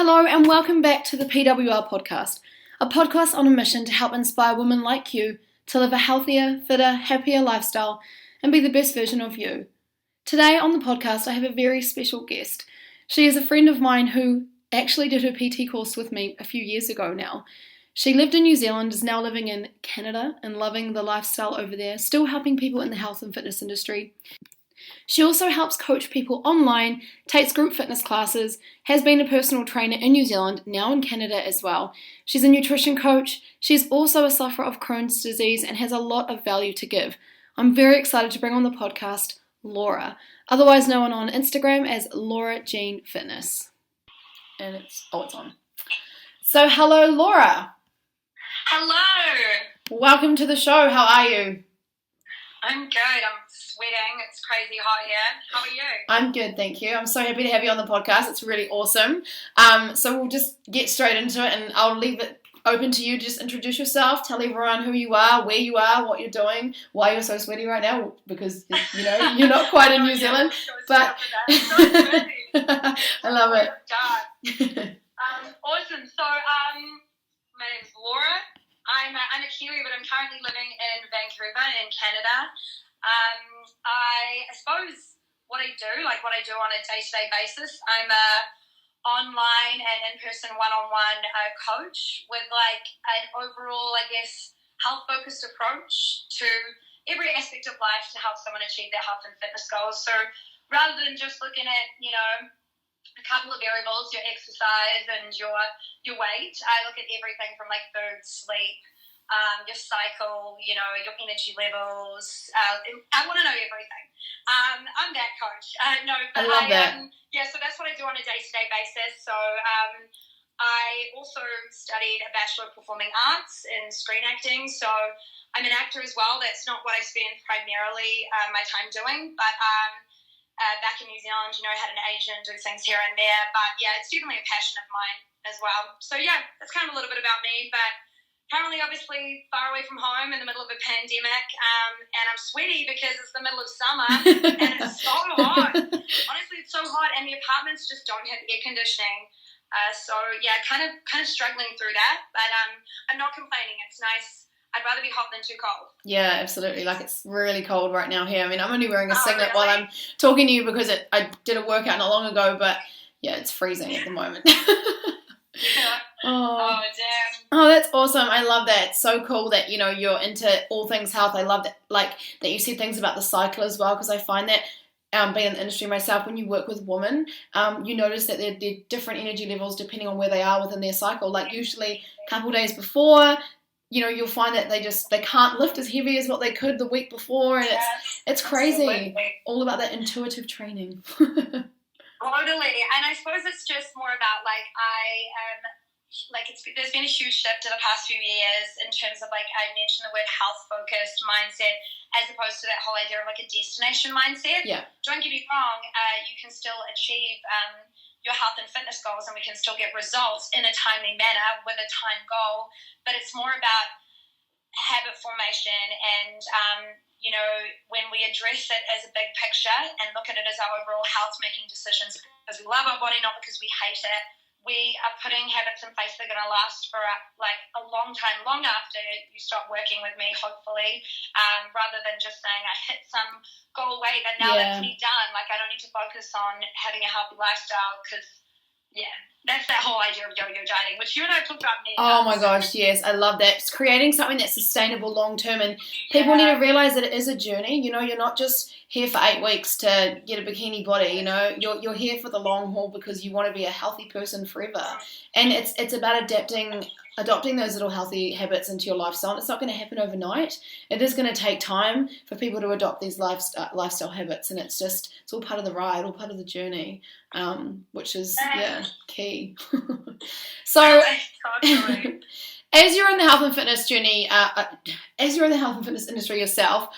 Hello and welcome back to the PWR podcast, a podcast on a mission to help inspire women like you to live a healthier, fitter, happier lifestyle and be the best version of you. Today on the podcast I have a very special guest. She is a friend of mine who actually did her PT course with me a few years ago now. She lived in New Zealand, is now living in Canada and loving the lifestyle over there, still helping people in the health and fitness industry. She also helps coach people online, takes group fitness classes, has been a personal trainer in New Zealand, now in Canada as well. She's a nutrition coach. She's also a sufferer of Chron's disease and has a lot of value to give. I'm very excited to bring on the podcast Laura, otherwise known on Instagram as Laura Jean Fitness. And it's on. So hello, Laura. Hello. Welcome to the show. How are you? I'm good. I'm sweating. It's crazy hot here. How are you? I'm good, thank you. I'm so happy to have you on the podcast. It's really awesome. So we'll just get straight into it and I'll leave it open to you. Just introduce yourself, tell everyone who you are, where you are, what you're doing, why you're so sweaty right now, because, you know, you're not quite in New Zealand. But I love it. Awesome. So, my name's Laura. I'm a Kiwi, but I'm currently living in Vancouver in Canada. I suppose what I do on a day-to-day basis, I'm a online and in-person one-on-one coach with like an overall, I guess, health-focused approach to every aspect of life to help someone achieve their health and fitness goals. So rather than just looking at, you know, a couple of variables, your exercise and your weight, I look at everything from like food, sleep, your cycle, you know, your energy levels. I want to know everything. I'm that coach. I love that. So that's what I do on a day-to-day basis. So I also studied a Bachelor of Performing Arts in screen acting. So I'm an actor as well. That's not what I spend primarily my time doing, but back in New Zealand, you know, I had an agent, do things here and there. But yeah, it's definitely a passion of mine as well. So yeah, that's kind of a little bit about me. But currently, obviously, far away from home in the middle of a pandemic, and I'm sweaty because it's the middle of summer and it's so hot. Honestly, it's so hot, and the apartments just don't have air conditioning. So yeah, kind of struggling through that. But I'm not complaining. It's nice. I'd rather be hot than too cold. Yeah, absolutely. Like, it's really cold right now here. I mean, I'm only wearing a singlet while I'm talking to you because I did a workout not long ago, but yeah, it's freezing at the moment. Yeah. Oh, damn. Oh, that's awesome. I love that. It's so cool that, you know, you're into all things health. I love that, like, that you said things about the cycle as well, because I find that being in the industry myself, when you work with women, you notice that they're different energy levels depending on where they are within their cycle. Like, usually a couple days before, you know, you'll find that they can't lift as heavy as what they could the week before, and it's crazy. Absolutely. All about that intuitive training. Totally, and I suppose it's just more about there's been a huge shift in the past few years in terms of, like, I mentioned the word health-focused mindset as opposed to that whole idea of like a destination mindset. Yeah. Don't get me wrong, you can still achieve your health and fitness goals, and we can still get results in a timely manner with a time goal, but it's more about habit formation and you know, when we address it as a big picture and look at it as our overall health making decisions because we love our body, not because we hate it, we are putting habits in place that are going to last for like a long time, long after you stop working with me, hopefully, rather than just saying I hit some goal weight and now that's me done. Like, I don't need to focus on having a healthy lifestyle because, yeah, that's that whole idea of yo-yo dieting, which you and I talked about many times. Oh my gosh, yes, I love that. It's creating something that's sustainable long term, and people need to realize that it is a journey. You know, you're not just here for 8 weeks to get a bikini body. You know, you're here for the long haul because you want to be a healthy person forever. And it's about adopting those little healthy habits into your lifestyle. It's not going to happen overnight. It is going to take time for people to adopt these lifestyle habits, and it's all part of the ride, all part of the journey, which is key. So, as you're in the health and fitness journey, as you're in the health and fitness industry yourself,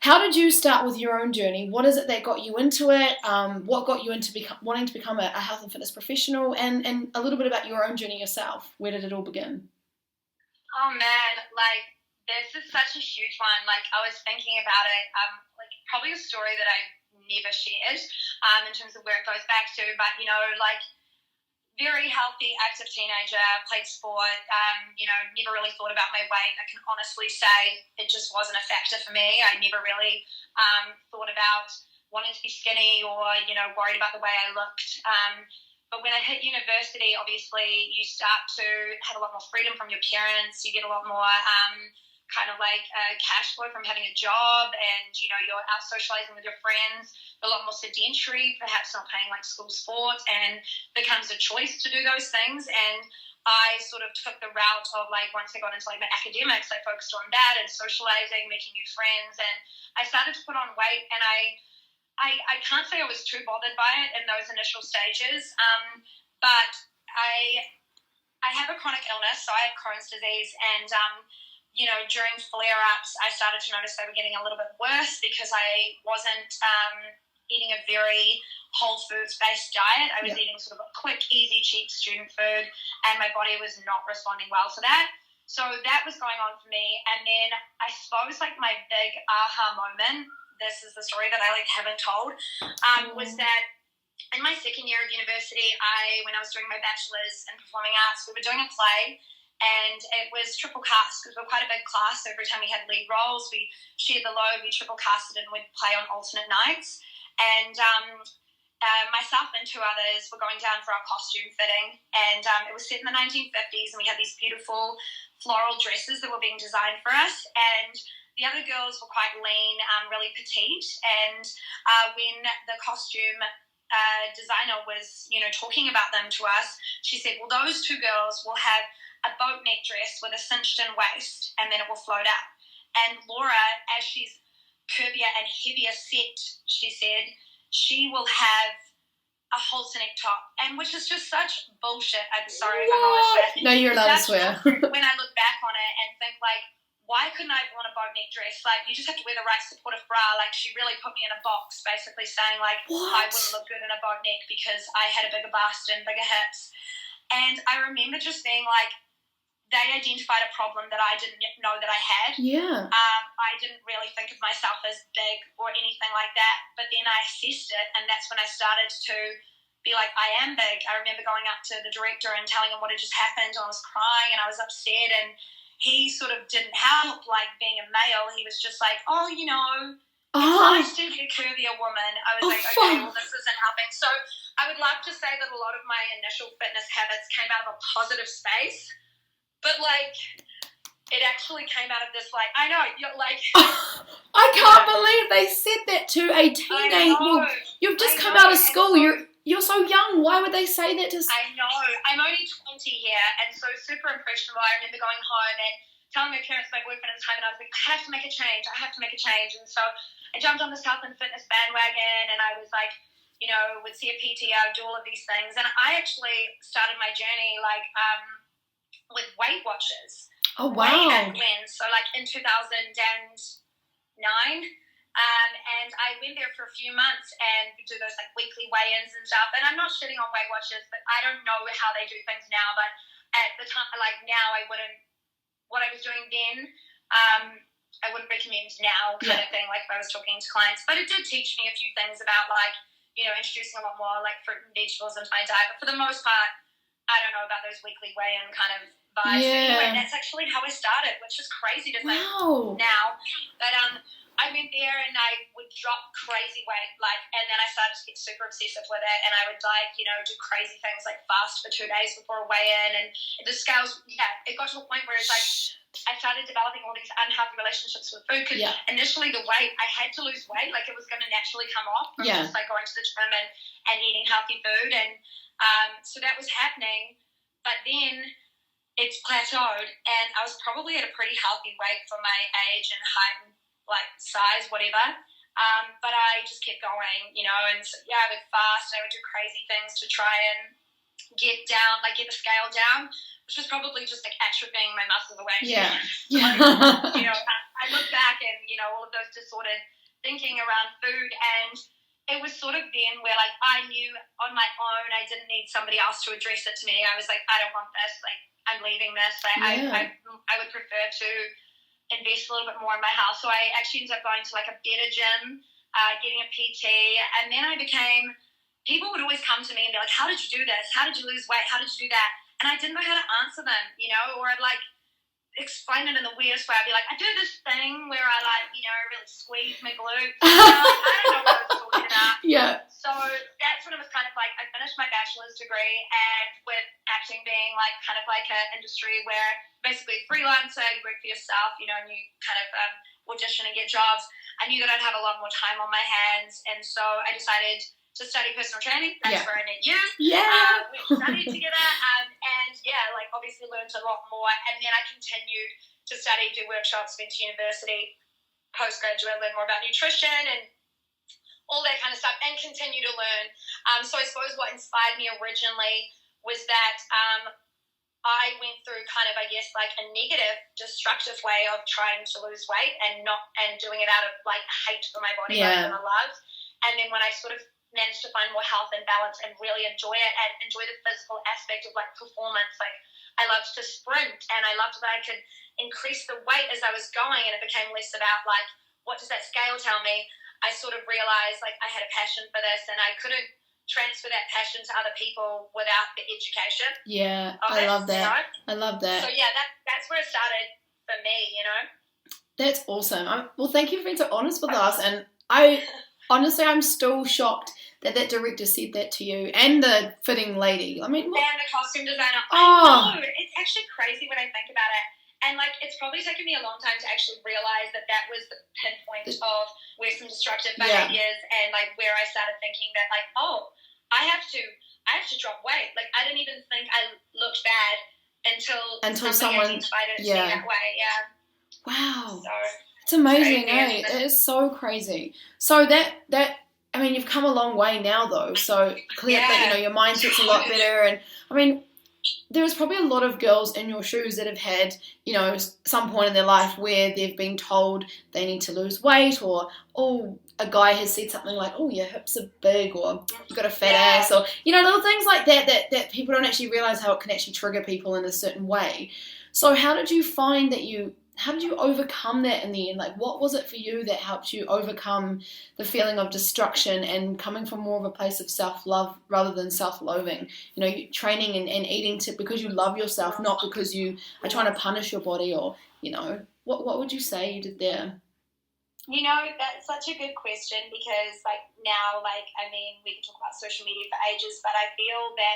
how did you start with your own journey? What is it that got you into it? What got you into wanting to become a health and fitness professional? And a little bit about your own journey yourself. Where did it all begin? Oh man, like, this is such a huge one. Like, I was thinking about it, like, probably a story that I've never shared in terms of where it goes back to. But, you know, like, very healthy, active teenager, played sport, never really thought about my weight. I can honestly say it just wasn't a factor for me. I never really thought about wanting to be skinny or, worried about the way I looked. But when I hit university, obviously you start to have a lot more freedom from your parents. You get a lot more cash flow from having a job, and, you're out socializing with your friends. A lot more sedentary, perhaps not playing like school sports, and becomes a choice to do those things. And I sort of took the route of once I got into my academics, I focused on that and socializing, making new friends, and I started to put on weight. And I can't say I was too bothered by it in those initial stages, but I have a chronic illness, so I have Chron's disease, and during flare-ups, I started to notice they were getting a little bit worse because I wasn't eating a very whole foods-based diet. I was eating sort of a quick, easy, cheap student food, and my body was not responding well to that. So that was going on for me. And then I suppose my big aha moment, this is the story that I haven't told, was that in my second year of university, when I was doing my bachelor's in performing arts, we were doing a play, and it was triple cast because we were quite a big class. So every time we had lead roles, we shared the load, we triple casted, and we'd play on alternate nights. And myself and two others were going down for our costume fitting, and it was set in the 1950s, and we had these beautiful floral dresses that were being designed for us, and the other girls were quite lean, really petite, and when the costume designer was, talking about them to us, she said, well, those two girls will have a boat neck dress with a cinched-in waist, and then it will float out. And Laura, as she's curvier and heavier set, she said, she will have a halter neck top, and which is just such bullshit. I'm sorry if I'm honest. No, you're allowed to swear. When I look back on it and think, why couldn't I have worn a boat neck dress? You just have to wear the right supportive bra. She really put me in a box, basically saying, I wouldn't look good in a boat neck because I had a bigger bust and bigger hips. And I remember just being they identified a problem that I didn't know that I had. Yeah. I didn't really think of myself as big or anything like that. But then I assessed it, and that's when I started to be I am big. I remember going up to the director and telling him what had just happened. I was crying and I was upset, and he sort of didn't help, being a male. He was just it's nice to be a curvier woman. I was okay, well, this isn't helping. So I would love to say that a lot of my initial fitness habits came out of a positive space. But, it actually came out of this, I know, you're I can't believe they said that to a teenage. Well, you've just come out of school. You're so young. Why would they say that to? I know. I'm only 20 here, and so super impressionable. I remember going home and telling my parents, my boyfriend at the time, and I was like, I have to make a change. And so I jumped on the Health and Fitness bandwagon, and I was would see a PT, I would do all of these things. And I actually started my journey, with Weight Watchers. Oh, wow. Way back when. So, in 2009. And I went there for a few months and do those weekly weigh-ins and stuff. And I'm not shitting on Weight Watchers, but I don't know how they do things now. But at the time, now, I wouldn't. What I was doing then, I wouldn't recommend now, kind of thing. If I was talking to clients, but it did teach me a few things about introducing a lot more fruit and vegetables into my diet. But for the most part, I don't know about those weekly weigh-in kind of vibes. Yeah. Anyway, that's actually how I started, which is crazy to think now. But I went there and I would drop crazy weight, and then I started to get super obsessive with it, and I would do crazy things fast for 2 days before a weigh-in, and the scales, it got to a point where it's I started developing all these unhealthy relationships with food, because initially the weight, I had to lose weight, it was going to naturally come off from just going to the gym and eating healthy food, and so that was happening, but then it's plateaued, and I was probably at a pretty healthy weight for my age and height and size, whatever. But I just kept going, and so, I would fast, I would do crazy things to try and get the scale down, which was probably just atrophying my muscles away. Yeah. I look back and, all of those disordered thinking around food, and it was sort of then where I knew on my own I didn't need somebody else to address it to me. I was I don't want this, I'm leaving this. I would prefer to invest a little bit more in my health. So I actually ended up going to a better gym, getting a PT, and then I became people would always come to me and be like, how did you do this? How did you lose weight? How did you do that? And I didn't know how to answer them, or I'd like explain it in the weirdest way. I'd be like, I do this thing where I like, really squeeze my glutes. I don't know what I was talking about. Yeah. So that's when it was kind of like, I finished my bachelor's degree, and with acting being like kind of like an industry where basically freelancer, you work for yourself, and you kind of audition and get jobs, I knew that I'd have a lot more time on my hands. And so I decided to study personal training. That's where I met you. Yeah. We studied together, and like obviously learned a lot more. And then I continued to study, do workshops, went to university, postgraduate, learn more about nutrition and all that kind of stuff, and continue to learn. So I suppose what inspired me originally was that I went through kind of, I guess, like a negative, destructive way of trying to lose weight and doing it out of like hate for my body rather than a love. And then when I sort of managed to find more health and balance and really enjoy it and enjoy the physical aspect of like performance, like I loved to sprint and I loved that I could increase the weight as I was going, and it became less about like, what does that scale tell me? I sort of realized like I had a passion for this, and I couldn't transfer that passion to other people without the education. Yeah, I love that. I love that. So yeah, that's where it started for me, That's awesome. Well, thank you for being so honest with us, and honestly, I'm still shocked that director said that to you, and the fitting lady. I mean, and the costume designer. Oh. I know. It's actually crazy when I think about it. And, like, it's probably taken me a long time to actually realise that was the pinpoint of where some destructive behaviours and, like, where I started thinking that, like, I have to drop weight. Like, I didn't even think I looked bad until someone identified it to me that way. Yeah. Wow. So it's amazing, eh? It is so crazy. So that I mean, you've come a long way now, though. So clear that your mindset's a lot better, and I mean, there's probably a lot of girls in your shoes that have had some point in their life where they've been told they need to lose weight, or a guy has said something like, your hips are big, or you've got a fat ass, or little things like that people don't actually realize how it can actually trigger people in a certain way. So how did you find that how did you overcome that in the end? Like, what was it for you that helped you overcome the feeling of destruction and coming from more of a place of self-love rather than self-loathing? Training and eating because you love yourself, not because you are trying to punish your body, or, what would you say you did there? That's such a good question, because, like, now, like, I mean, we can talk about social media for ages, but I feel that,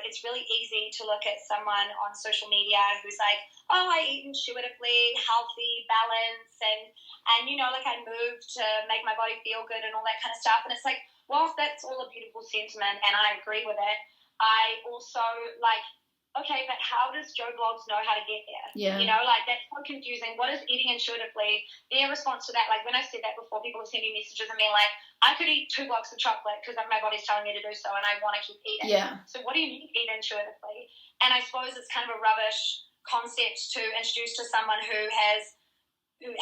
it's really easy to look at someone on social media who's like, I eat intuitively, healthy, balance, and like I move to make my body feel good and all that kind of stuff. And it's like, whilst that's all a beautiful sentiment and I agree with it, I also like, okay, but how does Joe Blogs know how to get there? Yeah. Like, that's so confusing. What is eating intuitively? Their response to that, like, when I said that before, people were sending messages and being like, I could eat 2 blocks of chocolate because my body's telling me to do so and I want to keep eating. Yeah. So what do you mean eat intuitively? And I suppose it's kind of a rubbish concept to introduce to someone who has an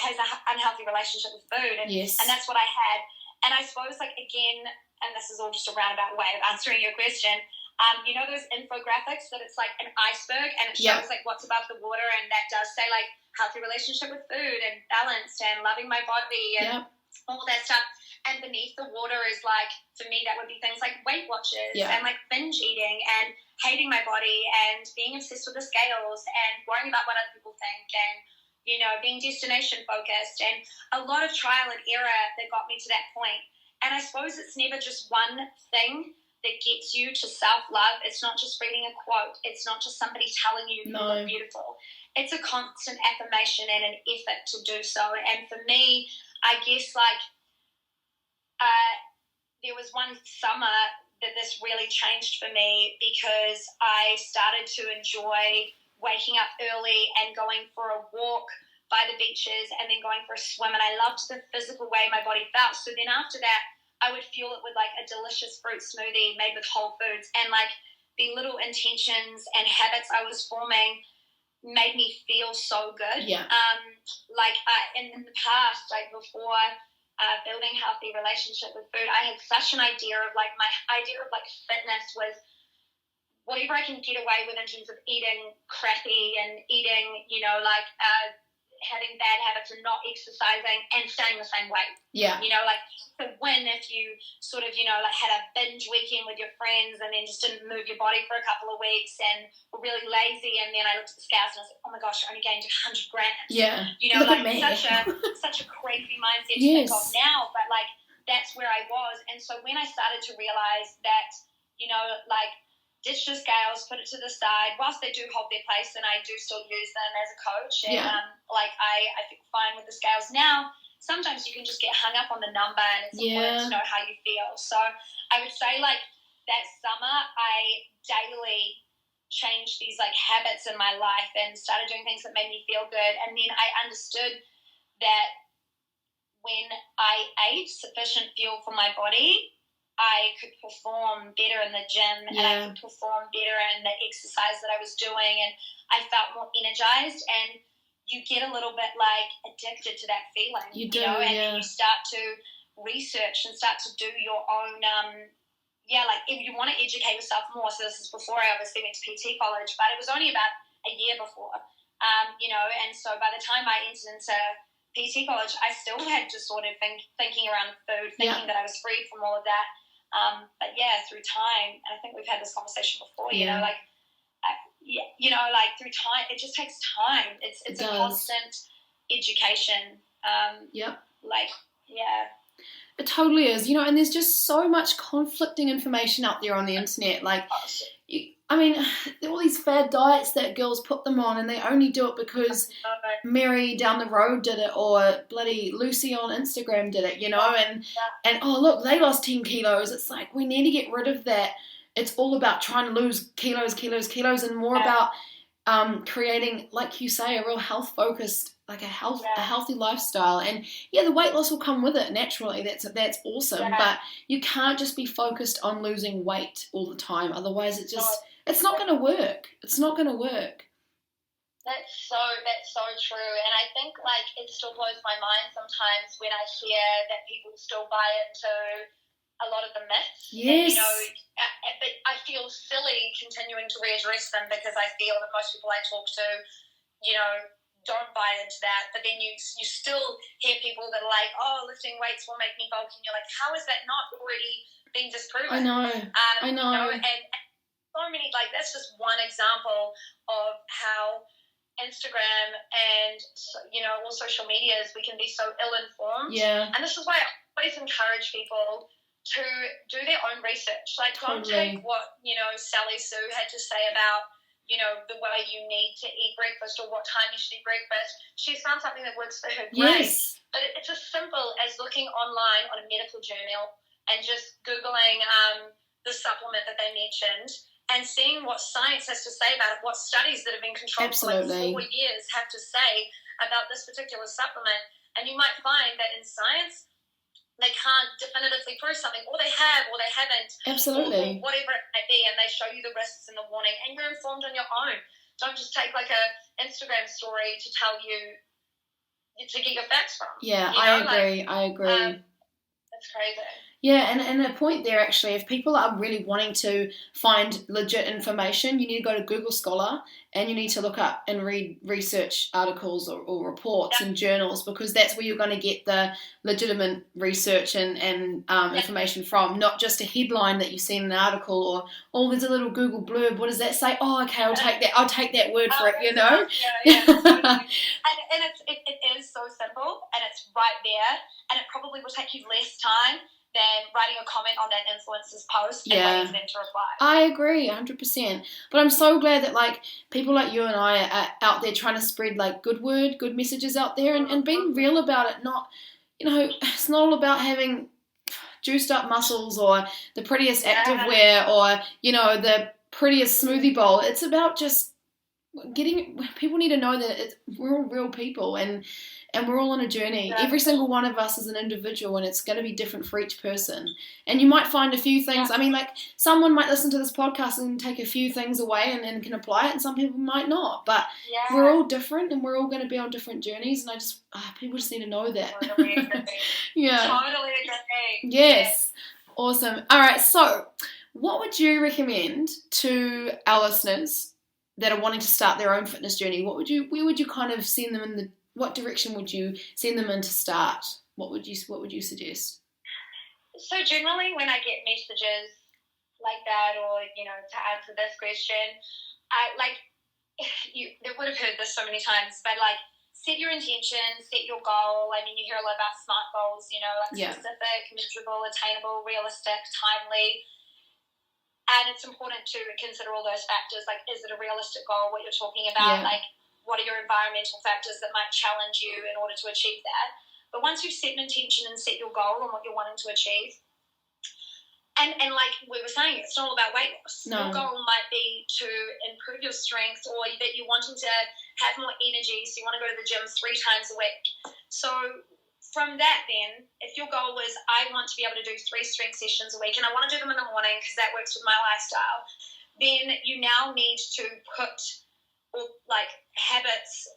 unhealthy relationship with food. And, yes. And that's what I had. And I suppose, like, again, and this is all just a roundabout way of answering your question, those infographics that it's like an iceberg and it shows like what's above the water, and that does say like healthy relationship with food and balanced and loving my body and all that stuff. And beneath the water is like, for me, that would be things like Weight Watchers and like binge eating and hating my body and being obsessed with the scales and worrying about what other people think and, being destination focused, and a lot of trial and error that got me to that point. And I suppose it's never just one thing that gets you to self-love. It's not just reading a quote. It's not just somebody telling you you look beautiful. It's a constant affirmation and an effort to do so. And for me, I guess, like, there was one summer that this really changed for me, because I started to enjoy waking up early and going for a walk by the beaches and then going for a swim. And I loved the physical way my body felt. So then after that, I would fuel it with like a delicious fruit smoothie made with whole foods, and like the little intentions and habits I was forming made me feel so good. Yeah. In the past, like before building healthy relationship with food, I had such an idea of like, my idea of like fitness was whatever I can get away with in terms of eating crappy and eating, having bad habits and not exercising and staying the same weight. Yeah. You know, like, so when if you sort of, you know, like had a binge weekend with your friends and then just didn't move your body for a couple of weeks and were really lazy, and then I looked at the scales and I was like, oh my gosh, I only gained 100 grams. Yeah. You know, Look like such a crazy mindset to think of now, but like that's where I was. And so when I started to realize that, you know, like, ditch the scales, put it to the side. Whilst they do hold their place, and I do still use them as a coach, and like I feel fine with the scales now. Sometimes you can just get hung up on the number, and it's important to know how you feel. So I would say, like, that summer, I daily changed these like habits in my life and started doing things that made me feel good. And then I understood that when I ate sufficient fuel for my body, I could perform better in the gym, and I could perform better in the exercise that I was doing, and I felt more energized. And you get a little bit like addicted to that feeling, you know, and then you start to research and start to do your own, like if you want to educate yourself more. So this is before I obviously went to PT college, but it was only about a year before, you know, and so by the time I entered into PT college, I still had just sort of thinking around food, thinking that I was freed from all of that. But yeah, through time, and I think we've had this conversation before, you know, like, you know, like through time, it just takes time. It's a constant education. Like, it totally is, you know, and there's just so much conflicting information out there on the internet. Like, I mean, all these fad diets that girls put them on, and they only do it because Mary down the road did it, or bloody Lucy on Instagram did it, you know, and oh, look, they lost 10 kilos. It's like, we need to get rid of that. It's all about trying to lose kilos, and more about creating, like you say, a real health-focused, like a healthy lifestyle. And the weight loss will come with it naturally. That's awesome. But you can't just be focused on losing weight all the time. Otherwise, it's not going to work. It's not going to work. That's so true. And I think, like, it still blows my mind sometimes when I hear that people still buy into a lot of the myths. Yes. And, you know, but I feel silly continuing to readdress them, because I feel that most people I talk to, you know, don't buy into that. But then you still hear people that are like, oh, lifting weights will make me bulky, and you're like, how is that not already being disproven? I know. You know, and so many, like, that's just one example of how Instagram and, you know, all social medias, we can be so ill-informed. And this is why I always encourage people to do their own research. Like, don't take what, you know, Sally Sue had to say about, you know, the way you need to eat breakfast or what time you should eat breakfast. She's found something that works for her great. But it's as simple as looking online on a medical journal and just Googling the supplement that they mentioned and seeing what science has to say about it, what studies that have been controlled for like 4 years have to say about this particular supplement. And you might find that in science, they can't definitively prove something, or they have, or they haven't, or whatever it may be, and they show you the risks in the warning, and you're informed on your own. Don't just take like a Instagram story to tell you to get your facts from. I agree. That's crazy. Yeah, and a point there, actually, if people are really wanting to find legit information, you need to go to Google Scholar, and you need to look up and read research articles or reports and journals, because that's where you're going to get the legitimate research and information from, not just a headline that you see in an article, or, oh, there's a little Google blurb, what does that say? Oh, okay, I'll take that word for it, you know? And it is so simple, and it's right there, and it probably will take you less time than writing a comment on that influencer's post and waiting for them to reply. I agree, 100%. But I'm so glad that, like, people like you and I are out there trying to spread, like, good messages out there, and being real about it. Not, you know, it's not all about having juiced up muscles or the prettiest activewear or, you know, the prettiest smoothie bowl. It's about just people need to know that we're all real people, and we're all on a journey. Every single one of us is an individual, and it's going to be different for each person. And you might find a few things. I mean, like, someone might listen to this podcast and take a few things away and can apply it, and some people might not. But we're all different, and we're all going to be on different journeys. And people just need to know that. Totally agree. Totally agree. Yes. Awesome. All right. So, what would you recommend to our listeners that are wanting to start their own fitness journey? Where would you kind of send them what direction would you send them in to start? What would you suggest? So generally when I get messages like that, or, to answer this question, you would have heard this so many times, but set your intention, set your goal. I mean, you hear a lot about SMART goals, specific, measurable, attainable, realistic, timely. And it's important to consider all those factors. Is it a realistic goal, what you're talking about? Yeah. What are your environmental factors that might challenge you in order to achieve that? But once you've set an intention and set your goal and what you're wanting to achieve, and like we were saying, it's not all about weight loss. No. Your goal might be to improve your strength, or that you're wanting to have more energy, so you want to go to the gym 3 times a week. So from that then, if your goal was, I want to be able to do 3 strength sessions a week, and I want to do them in the morning because that works with my lifestyle, then you now need to put habits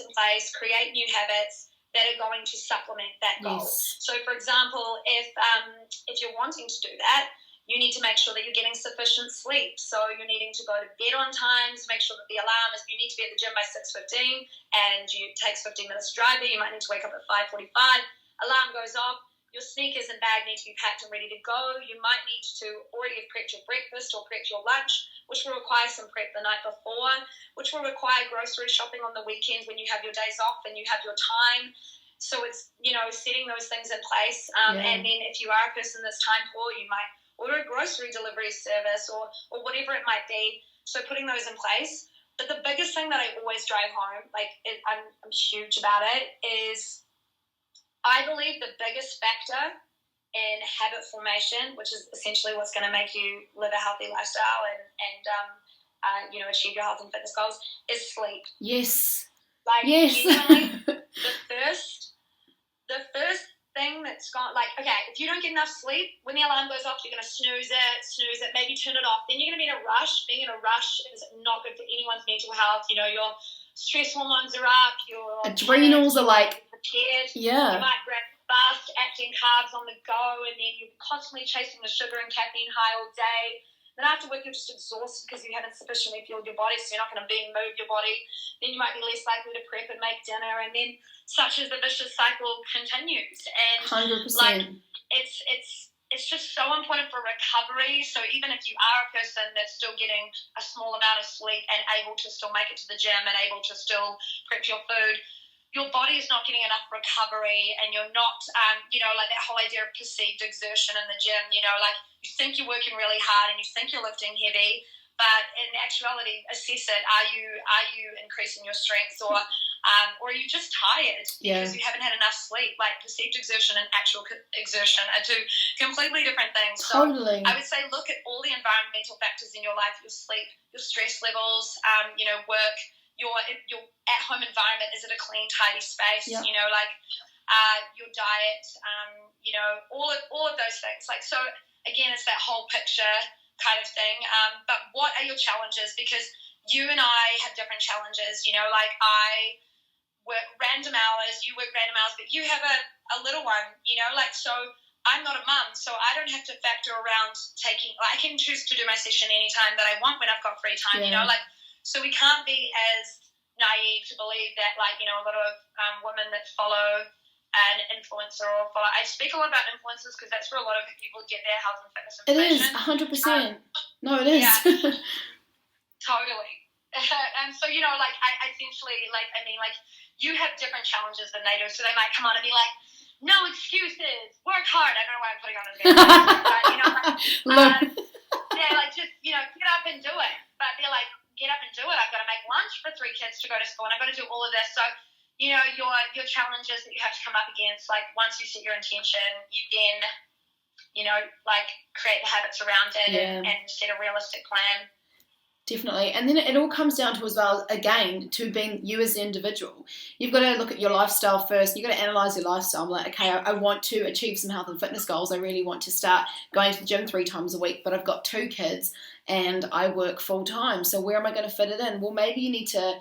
in place, create new habits that are going to supplement that goal. Yes. So, for example, if you're wanting to do that, you need to make sure that you're getting sufficient sleep. So you're needing to go to bed on time, to make sure that the alarm is, you need to be at the gym by 6:15, and it takes 15 minutes to drive there. You might need to wake up at 5:45. Alarm goes off. Your sneakers and bag need to be packed and ready to go. You might need to already have prepped your breakfast or prepped your lunch, which will require some prep the night before, which will require grocery shopping on the weekend when you have your days off and you have your time. So it's, setting those things in place. And then if you are a person that's time poor, you might order a grocery delivery service or whatever it might be. So putting those in place. But the biggest thing that I always drive home, I'm huge about it, is I believe the biggest factor in habit formation, which is essentially what's going to make you live a healthy lifestyle and achieve your health and fitness goals, is sleep. Yes. Yes. Genuinely, the first thing that's gone, if you don't get enough sleep, when the alarm goes off, you're going to snooze it, maybe turn it off. Then you're going to be in a rush. Being in a rush is not good for anyone's mental health. Your stress hormones are up, your adrenals are prepared. Yeah. You might grab fast acting carbs on the go, and then you're constantly chasing the sugar and caffeine high all day. Then after work, you're just exhausted because you haven't sufficiently fueled your body, so you're not going to move your body. Then you might be less likely to prep and make dinner, and then such as the vicious cycle continues. And 100%. It's just so important for recovery. So even if you are a person that's still getting a small amount of sleep and able to still make it to the gym and able to still prep your food, your body is not getting enough recovery, and you're not, that whole idea of perceived exertion in the gym, you think you're working really hard and you think you're lifting heavy, but in actuality, assess it. Are you increasing your strength, or are you just tired because you haven't had enough sleep? Perceived exertion and actual exertion are 2 completely different things. Totally. So I would say look at all the environmental factors in your life: your sleep, your stress levels, work, your at-home environment. Is it a clean, tidy space? Yep. Your diet, all of those things. So again, it's that whole picture kind of thing. But what are your challenges? Because you and I have different challenges. I work random hours, you work random hours, but you have a little one, so I'm not a mum, so I don't have to factor around I can choose to do my session anytime that I want when I've got free time, so we can't be as naive to believe that, a lot of women that follow an influencer I speak a lot about influencers because that's where a lot of people get their health and fitness information. It is, 100%. No, it is. Yeah, totally. And so, I essentially, you have different challenges than they do, so they might come on and be like, no excuses, work hard. I don't know why I'm putting on a video, but, just, get up and do it. But they're like, get up and do it. I've got to make lunch for 3 kids to go to school, and I've got to do all of this. So, your challenges that you have to come up against, once you set your intention, you then, create the habits around it and set a realistic plan. Definitely. And then it all comes down to, as well, again, to being you as an individual. You've got to look at your lifestyle first. You've got to analyse your lifestyle. I'm like, okay, I want to achieve some health and fitness goals. I really want to start going to the gym 3 times a week, but I've got 2 kids and I work full time. So where am I going to fit it in? Well, maybe you need to,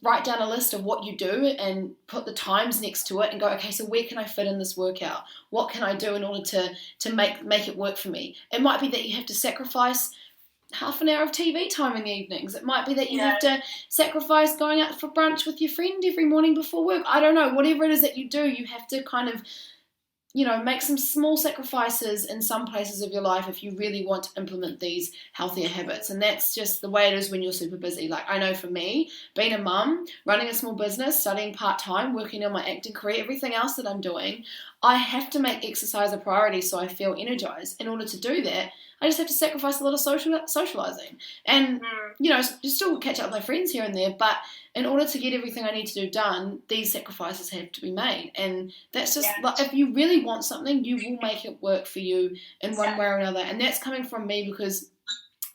write down a list of what you do and put the times next to it and go, okay, so where can I fit in this workout? What can I do in order to make it work for me? It might be that you have to sacrifice half an hour of TV time in the evenings. It might be that you have to sacrifice going out for brunch with your friend every morning before work. I don't know. Whatever it is that you do, you have to kind of, make some small sacrifices in some places of your life if you really want to implement these healthier habits. And that's just the way it is when you're super busy. Like, I know for me, being a mum, running a small business, studying part-time, working on my acting career, everything else that I'm doing, I have to make exercise a priority so I feel energized. In order to do that, I just have to sacrifice a lot of socializing. And, still catch up with my friends here and there, but in order to get everything I need to do done, these sacrifices have to be made. And that's just, like, if you really want something, you will make it work for you in one way or another. And that's coming from me because,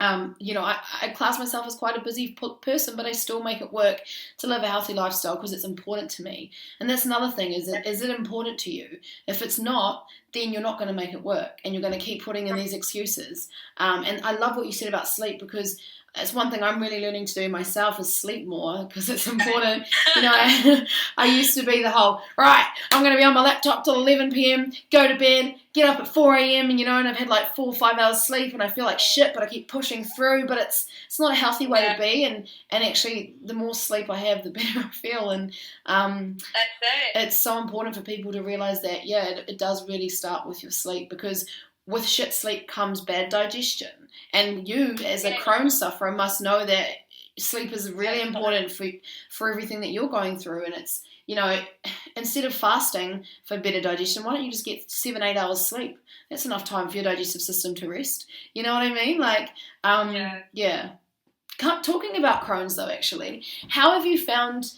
I class myself as quite a busy person, but I still make it work to live a healthy lifestyle because it's important to me. And that's another thing, is it important to you? If it's not, then you're not going to make it work and you're going to keep putting in these excuses. And I love what you said about sleep, because it's one thing I'm really learning to do myself, is sleep more, because it's important. I used to be the whole, right, I'm going to be on my laptop till 11 p.m, go to bed, get up at 4 a.m, and I've had like 4 or 5 hours sleep and I feel like shit, but I keep pushing through. But it's not a healthy way to be, and actually the more sleep I have, the better I feel. And that's it. It's so important for people to realize that, it does really start with your sleep, because with shit sleep comes bad digestion. And you, as a Crohn sufferer, must know that sleep is really important for everything that you're going through. And it's, instead of fasting for better digestion, why don't you just get 7-8 hours sleep? That's enough time for your digestive system to rest. You know what I mean? Like, Talking about Crohn's though, actually, how have you found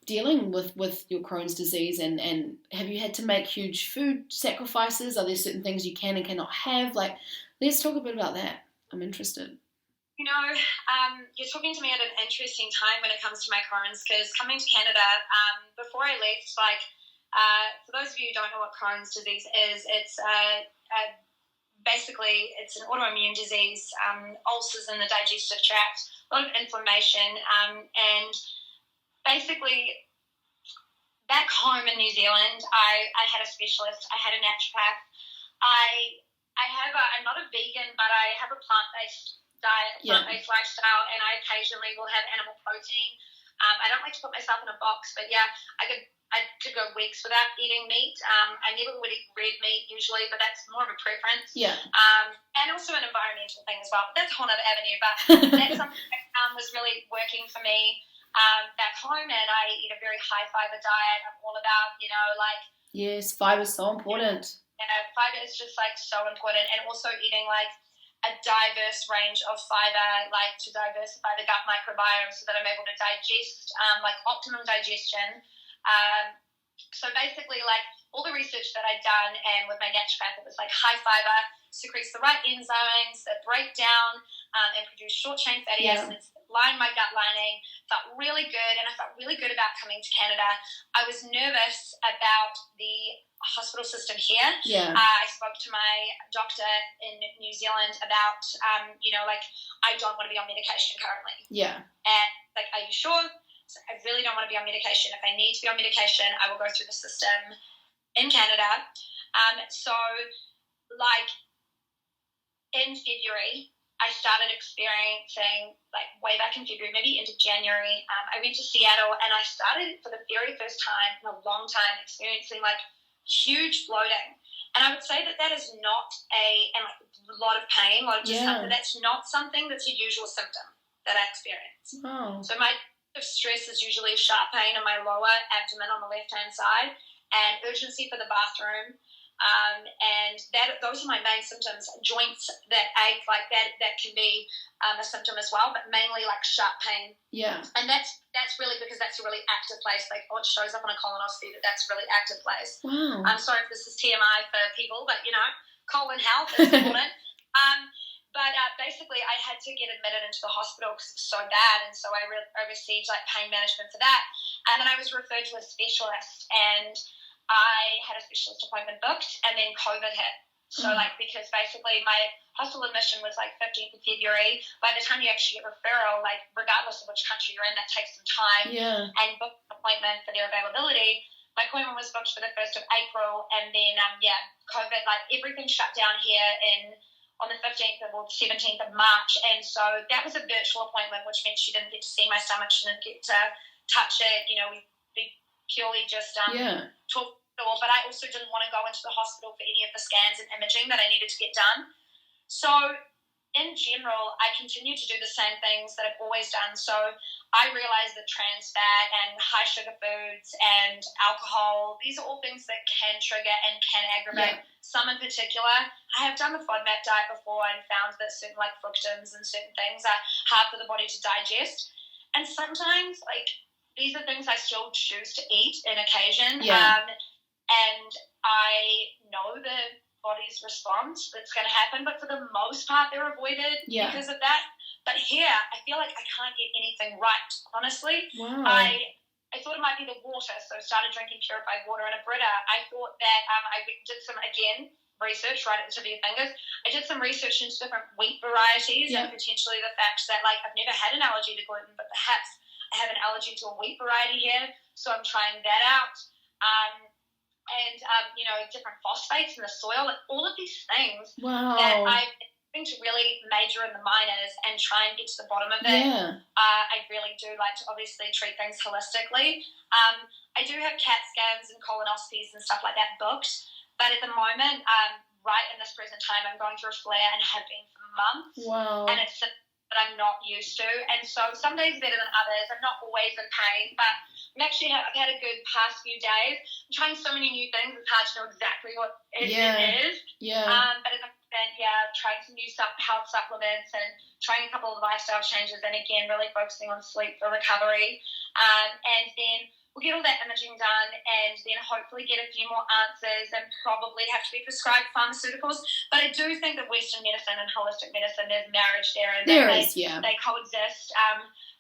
dealing with your Crohn's disease, and have you had to make huge food sacrifices? Are there certain things you can and cannot have? Like, let's talk a bit about that. I'm interested. You're talking to me at an interesting time when it comes to my Crohn's, because coming to Canada, before I left, for those of you who don't know what Crohn's disease is, it's basically it's an autoimmune disease, ulcers in the digestive tract, a lot of inflammation, and basically back home in New Zealand, I had a specialist, I had a naturopath. I'm not a vegan, but I have a plant-based diet, plant-based lifestyle, and I occasionally will have animal protein. I don't like to put myself in a box, but I could go weeks without eating meat. I never would eat red meat usually, but that's more of a preference. Yeah. And also an environmental thing as well. But that's a whole other avenue. But that's something that was really working for me back home, and I eat a very high fiber diet. I'm all about, Yes, fiber is so important. Fiber is just so important, and also eating a diverse range of fiber, to diversify the gut microbiome so that I'm able to digest, optimum digestion. So basically, all the research that I'd done, and with my naturopath, it was high fiber secretes the right enzymes that break down and produce short chain fatty acids, line my gut lining. Felt really good, and I felt really good about coming to Canada. I was nervous about the hospital system here. I spoke to my doctor in New Zealand about, I don't want to be on medication currently. And are you sure? So I really don't want to be on medication. If I need to be on medication, I will go through the system in Canada. In February, I started experiencing, way back in February, maybe into January, I went to Seattle, and I started for the very first time in a long time experiencing huge bloating. And I would say that is not a lot of pain, a lot of discomfort. That's not something that's a usual symptom that I experience. Oh. So my stress is usually sharp pain in my lower abdomen on the left-hand side, and urgency for the bathroom. And those are my main symptoms. Joints that ache, that can be a symptom as well, but mainly sharp pain. Yeah. And that's really because that's a really active place. It shows up on a colonoscopy that that's a really active place. Wow. I'm sorry if this is TMI for people, but colon health is important. But basically, I had to get admitted into the hospital because it was so bad, and so I received pain management for that. And then I was referred to a specialist, and I had a specialist appointment booked, and then COVID hit. So, because basically my hospital admission was 15th of February. By the time you actually get referral, regardless of which country you're in, that takes some time. Yeah. And book an appointment for their availability. My appointment was booked for the 1st of April, and then, COVID, everything shut down here in on the 15th or the 17th of March, and so that was a virtual appointment, which meant she didn't get to see my stomach, she didn't get to touch it, we purely just talked, but I also didn't want to go into the hospital for any of the scans and imaging that I needed to get done. So in general, I continue to do the same things that I've always done. So I realize that trans fat and high sugar foods and alcohol, these are all things that can trigger and can aggravate. Some in particular. I have done the FODMAP diet before and found that certain like fructans and certain things are hard for the body to digest. And sometimes these are things I still choose to eat on occasion. And I know the body's response that's going to happen, but for the most part they're avoided because of that. But here I feel like I can't get anything right, honestly. I thought it might be the water, so I started drinking purified water in a Brita. I thought that I did some research right at the tip of your fingers. I did some research into different wheat varieties and potentially the fact that I've never had an allergy to gluten, but perhaps I have an allergy to a wheat variety here, so I'm trying that out. And different phosphates in the soil, all of these things that I've been to really major in the minors and try and get to the bottom of it. I really do like to obviously treat things holistically. I do have CAT scans and colonoscopies and stuff like that booked, but at the moment, right in this present time, I'm going through a flare and have been for months. And it's that I'm not used to, and so some days are better than others. I'm not always in pain, but I've had a good past few days. I'm trying so many new things, it's hard to know exactly what it is. But as I'm trying some new health supplements and trying a couple of lifestyle changes, and again, really focusing on sleep for recovery. And then we'll get all that imaging done and then hopefully get a few more answers and probably have to be prescribed pharmaceuticals. But I do think that Western medicine and holistic medicine, there's marriage there, and they coexist.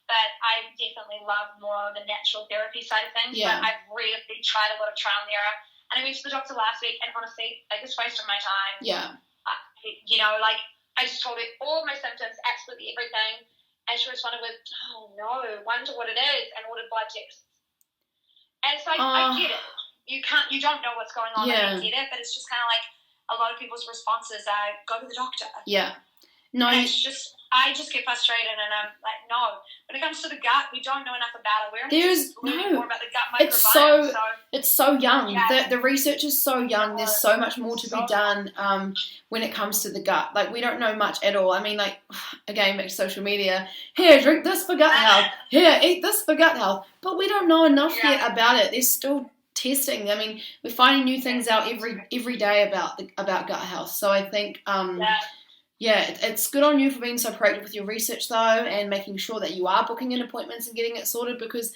But I definitely love more of the natural therapy side of things. But I've really tried a lot of trial and error. And I went to the doctor last week, and honestly, biggest waste of my time. I just told her all of my symptoms, absolutely everything. And she responded with, "Oh no, wonder what it is," and ordered blood tests. And it's like, I get it. You don't know what's going on, and I get it, but it's just kind of like a lot of people's responses are, go to the doctor. No, and it's just, I just get frustrated, and I'm like, no. When it comes to the gut, we don't know enough about it. We're learning more about the gut microbiome. It's so young. The research is so young. There's so much more to be done when it comes to the gut. We don't know much at all. I mean, again, back to social media. Here, drink this for gut health. Here, eat this for gut health. But we don't know enough yet about it. There's still testing. I mean, we're finding new things out every day about gut health. So I think it's good on you for being so proactive with your research though, and making sure that you are booking in appointments and getting it sorted, because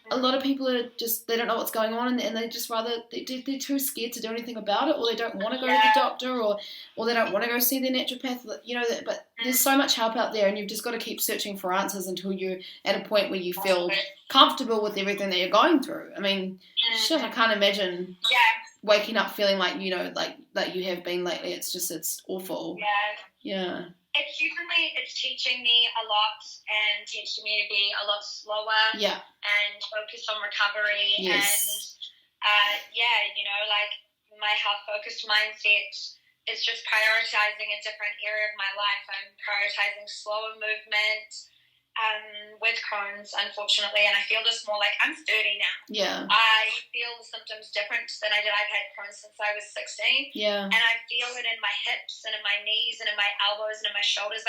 a lot of people are just, they don't know what's going on, and they just they're too scared to do anything about it, or they don't want to go to the doctor, or they don't want to go see their naturopath, but there's so much help out there, and you've just got to keep searching for answers until you're at a point where you feel comfortable with everything that you're going through. I mean, I can't imagine waking up feeling like you have been lately. It's awful. It's teaching me a lot and teaching me to be a lot slower and focus on recovery and my health focused mindset is just prioritizing a different area of my life. I'm prioritizing slower movement with Chron's, unfortunately, and I feel this more like I'm 30 now. I feel the symptoms different than I did. I've had Chron's since I was 16, and I feel it in my hips and in my knees and in my elbows and in my shoulders.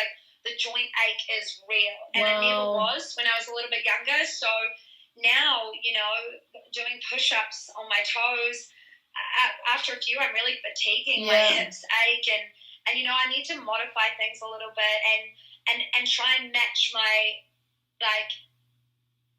The joint ache is real, and it never was when I was a little bit younger. So now, doing push-ups on my toes, after a few, I'm really fatiguing. My hips ache, and I need to modify things a little bit and try and match my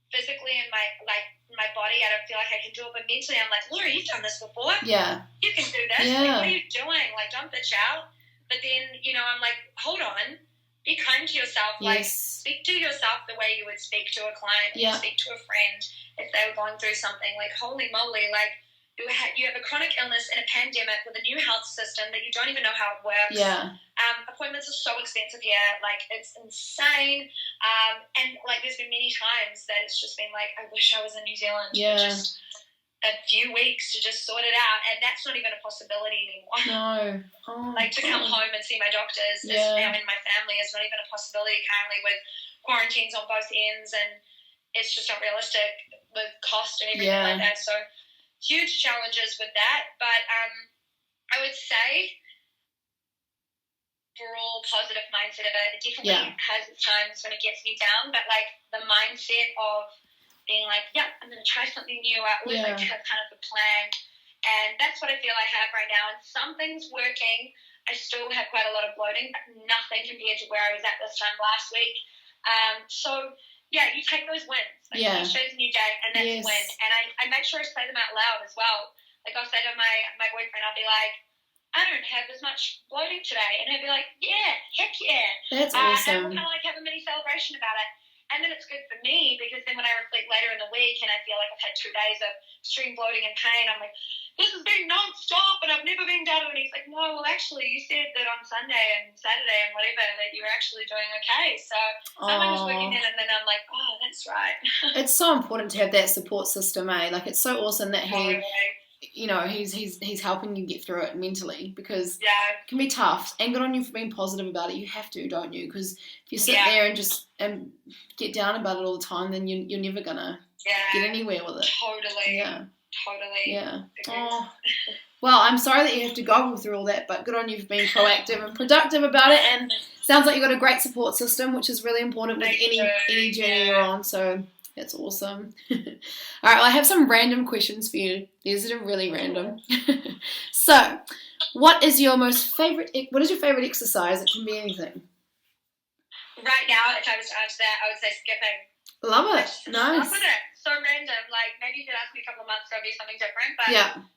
physically and my body. I don't feel like I can do it, but mentally I'm like, Laura, you've done this before. You can do this. What are you doing? Don't bitch out. But then I'm like, hold on. Be kind to yourself. Speak to yourself the way you would speak to a client, speak to a friend if they were going through something. Holy moly, you have a chronic illness in a pandemic with a new health system that you don't even know how it works. Appointments are so expensive here. It's insane. And there's been many times that it's just been I wish I was in New Zealand. a few weeks to just sort it out, and that's not even a possibility anymore. No. Oh, like to come home and see my doctors and my family is not even a possibility currently with quarantines on both ends, and it's just not realistic with cost and everything like that. So huge challenges with that, but I would say overall positive mindset of it. It definitely has its times when it gets me down, but like the mindset of being like, I'm going to try something new. I always like to have kind of a plan. And that's what I feel I have right now. And something's working. I still have quite a lot of bloating, but nothing compared to where I was at this time last week. So, you take those wins. Like, each day's a new day, and that's a win. And I make sure I say them out loud as well. Like, I'll say to my boyfriend, I'll be like, I don't have as much bloating today. And he'll be like, heck yeah. That's awesome. And we'll kind of like have a mini celebration about it. And then it's good for me because then when I reflect later in the week and I feel like I've had 2 days of extreme bloating and pain, I'm like, this has been non-stop and I've never been down. And he's like, no, well, actually, you said that on Sunday and Saturday and whatever that you were actually doing okay. So someone was working in, and then I'm like, oh, that's right. It's so important to have that support system, eh? Like, it's so awesome that he's helping you get through it mentally, because it can be tough, and good on you for being positive about it. You have to, don't you? Because if you sit there and just get down about it all the time, then you're never gonna get anywhere with it. Totally. Oh. Well, I'm sorry that you have to go through all that, but good on you for being proactive and productive about it. And sounds like you've got a great support system, which is really important with any journey you're on. So that's awesome. All right, well, I have some random questions for you. These are really random. So, what is your favorite exercise? It can be anything. Right now, if I was to answer that, I would say skipping. Love it. Nice. Love it. So random. Like, maybe you could ask me a couple of months ago, it'd be something different. But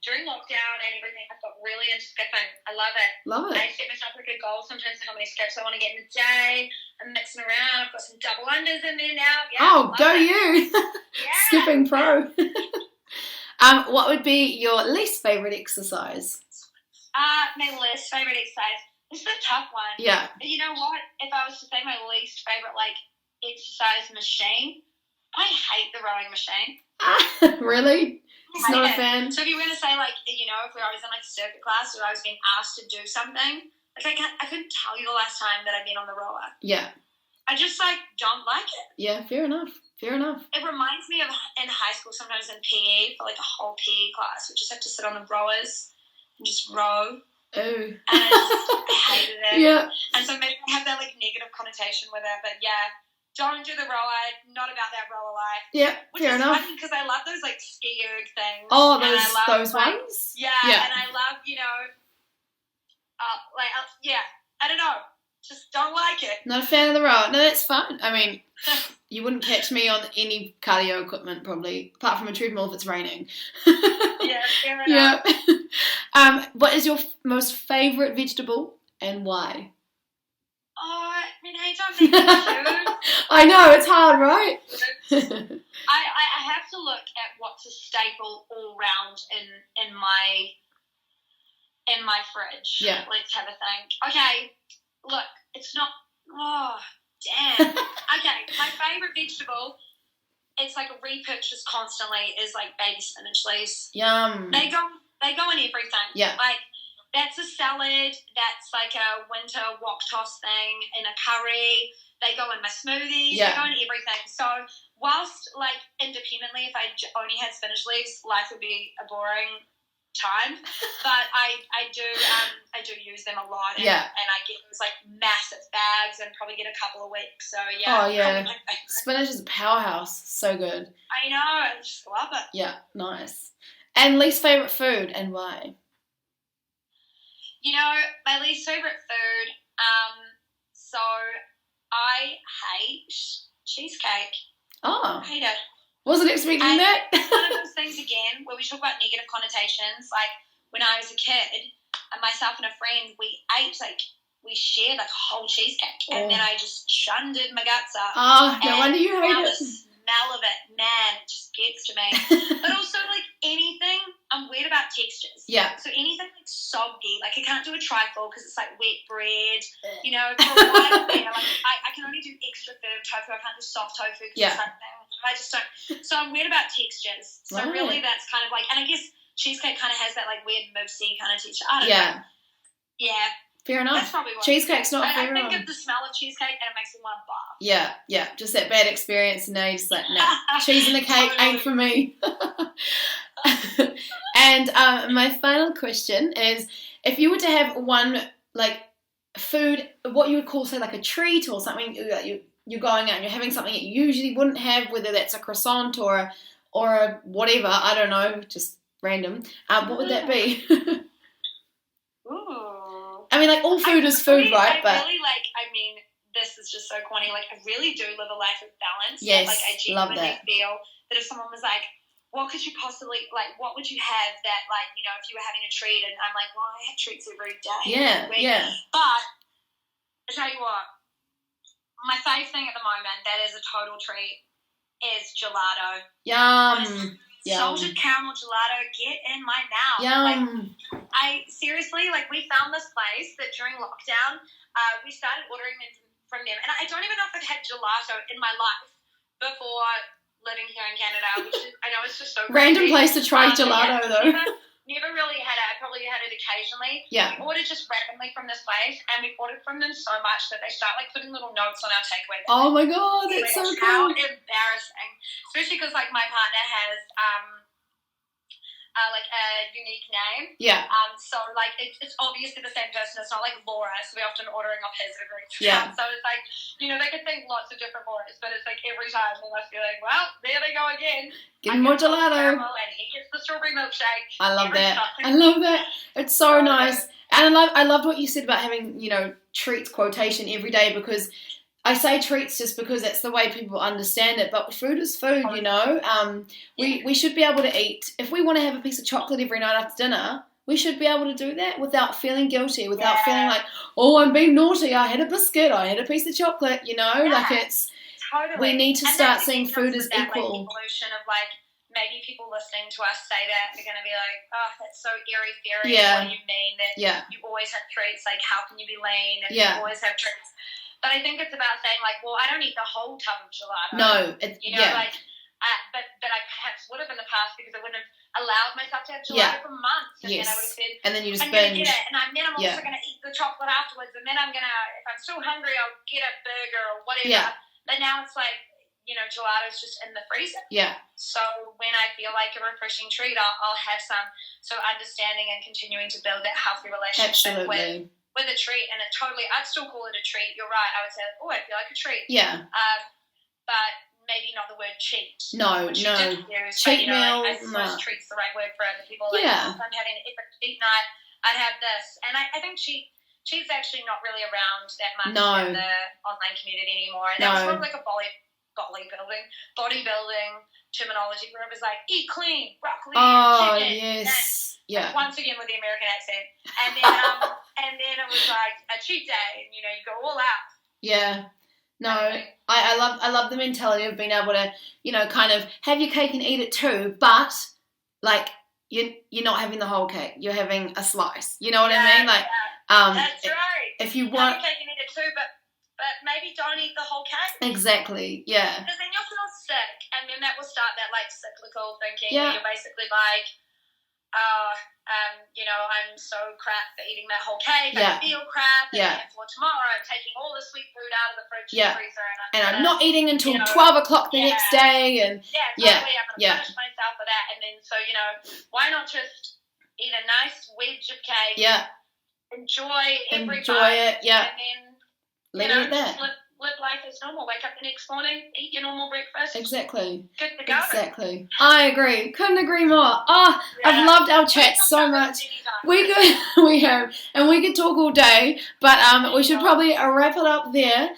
during lockdown and everything, I've got really into skipping. I love it. I set myself a good goal sometimes for how many steps I want to get in a day. I'm mixing around. I've got some double unders in there now. Go you. Skipping pro. What would be your least favourite exercise? My least favourite exercise. This is a tough one. Yeah. But you know what? If I was to say my least favourite, exercise machine, I hate the rowing machine. Really? It's not a fan? So if you were to say, if I was in a circuit class or I was being asked to do something, I couldn't tell you the last time that I've been on the rower. Yeah. I just, don't like it. Yeah, fair enough. It reminds me of in high school, sometimes in PE, for, a whole PE class, we just have to sit on the rowers and just row. Oh. And I hated it. Yeah. And so maybe I have that, negative connotation with it, but don't do the rower, not about that rower life. Yeah, fair enough. Which is funny because I love those, ski erg things. Oh, those ones? Yeah, and I love, I don't know. Just don't like it. Not a fan of the rower. No, that's fine. I mean, you wouldn't catch me on any cardio equipment probably, apart from a treadmill if it's raining. Yeah, fair enough. Yeah. What is your most favourite vegetable and why? Oh, I don't think it's I know, it's hard, right? I have to look at what's a staple all round in my fridge. Yeah. Let's have a think. Okay, look, it's not. Oh, damn. Okay, my favourite vegetable. It's repurchased constantly. Is baby spinach leaves. Yum. They go in everything. Yeah. That's a salad. That's a winter wok toss thing in a curry. They go in my smoothies. Yeah. They go in everything. So whilst independently, if I only had spinach leaves, life would be a boring time. But I do use them a lot. And I get those massive bags and probably get a couple a week. So yeah. Oh yeah. Spinach is a powerhouse. So good. I know. I just love it. Yeah. Nice. And least favourite food and why? My least favourite food, so I hate cheesecake. Oh. I hate it. Wasn't expecting that. It's one of those things, again, where we talk about negative connotations. When I was a kid, myself and a friend, we ate, we shared, a whole cheesecake. And then I just shunded my guts up. Oh, no wonder you hate it. The smell of it, man, it just gets to me. But also, anything, I'm weird about textures. Yeah. So anything soggy, I can't do a trifle because it's wet bread. For a while there, I can only do extra firm tofu. I can't do soft tofu because it's I just don't. So I'm weird about textures. So Right. really that's kind of like, and I guess cheesecake kind of has that like weird moussey kind of texture. I don't know. Yeah. Yeah. Fair enough. That's probably what Cheesecake's not for I everyone. think of the smell of cheesecake and it makes me want to barf. Yeah. Just that bad experience, and now you're just like, nah, cheese in the cake ain't for me. And my final question is, if you were to have one, like, food, what you would call, say, like a treat or something, you're going out and you're having something that you usually wouldn't have, whether that's a croissant or a whatever, I don't know, just random, what would that be? Ooh. I mean, like, all food is food, right? This is just so corny. Like, I really do live a life of balance. Yes, like, I love genuinely that. feel that if someone was like, what could you possibly, like, what would you have that, like, you know, if you were having a treat, and I'm like, well, I have treats every day. Yeah. But, I tell you what, my fave thing at the moment that is a total treat is gelato. Yum. Salted caramel gelato, get in my mouth. Yum. Like, I seriously, like, we found this place that during lockdown, we started ordering them from them, and I don't even know if I've had gelato in my life before living here in Canada, which is, I know it's just so Random crazy. place to try gelato, though. Never really had it. I probably had it occasionally. Yeah. We ordered just randomly from this place, and we ordered from them so much that they start like putting little notes on our takeaway. Oh my god, that's so How cool. embarrassing. Especially because like my partner has like a unique name. Yeah. So like it's obviously the same person. It's not like Laura, so we're often ordering off his every time. Yeah. So it's like, you know, they could think lots of different Lauras, but it's like every time they must be like, well, there they go again. Give more gelato. And he gets the strawberry milkshake. I love every that. time. I love that. It's so So nice. And I loved what you said about having, you know, treats quotation every day, because I say treats just because that's the way people understand it, but food is food, you know. We should be able to eat. If we want to have a piece of chocolate every night after dinner, we should be able to do that without feeling guilty, without feeling like, oh, I'm being naughty, I had a biscuit, I had a piece of chocolate, you know. Like, it's, totally. we need to And start that seeing food as that, equal. Like, evolution of like, maybe people listening to us say that are going to be like, oh, that's so airy-fairy. Yeah. What do you mean that you always have treats? Like, how can you be lean if you always have treats? But I think it's about saying, like, well, I don't eat the whole tub of gelato. No. You know, like, but I perhaps would have in the past because I wouldn't have allowed myself to have gelato for months. And then I would have said, and then you just I'm going to binge. get it. And then I'm also going to eat the chocolate afterwards. And then I'm going to, if I'm still hungry, I'll get a burger or whatever. Yeah. But now it's like, you know, gelato's just in the freezer. Yeah. So when I feel like a refreshing treat, I'll have some. So understanding and continuing to build that healthy relationship with a treat, and it totally, I'd still call it a treat. You're right. I would say, oh, I feel like a treat. Yeah. But maybe not the word cheat. No. Use, Cheat meal. I suppose treat's the right word for other people. Like, Yeah. if I'm having an epic cheat night, I'd have this. And I think cheat's actually not really around that much in the online community anymore. And that was sort of like a bodybuilding terminology where it was like, eat clean, broccoli, chicken. Yes. Yeah. Once again with the American accent. And then and then it was like a cheat day, and you know, you go all out. Yeah. No, I love the mentality of being able to, you know, kind of have your cake and eat it too, but like you're not having the whole cake, you're having a slice. You know what I mean? Like that's right. If you want have your cake and eat it too, but maybe don't eat the whole cake. Exactly, yeah. Because then you'll feel sick, and then that will start that like cyclical thinking where you're basically like, you know, I'm so crap for eating that whole cake. I feel crap. And then for tomorrow, I'm taking all the sweet food out of the fridge and freezer, and I'm not eating until 12 o'clock the next day. And I'm going to punish myself for that. And then, so, you know, why not just eat a nice wedge of cake? Yeah. Enjoy every it. bite. Yeah. And then, leave it at that. Live life as normal. Wake up the next morning, eat your normal breakfast. Exactly. Good to go. Exactly. I agree. Couldn't agree more. Oh, I've loved our chat so much. We have, and we could talk all day, but we should probably wrap it up there.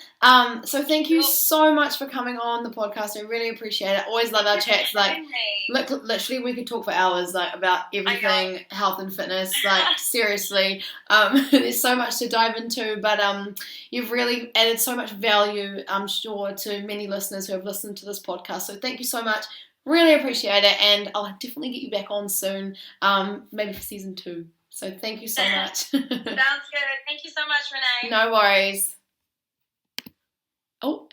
So thank you so much for coming on the podcast. I really appreciate it. Always love our chats. Like, literally, we could talk for hours, like, about everything, health and fitness. Like, seriously, there's so much to dive into. But you've really added so much value, I'm sure, to many listeners who have listened to this podcast. So thank you so much. Really appreciate it, and I'll definitely get you back on soon, maybe for season 2. So thank you so much. Sounds good. Thank you so much, Renee. No worries. Oh,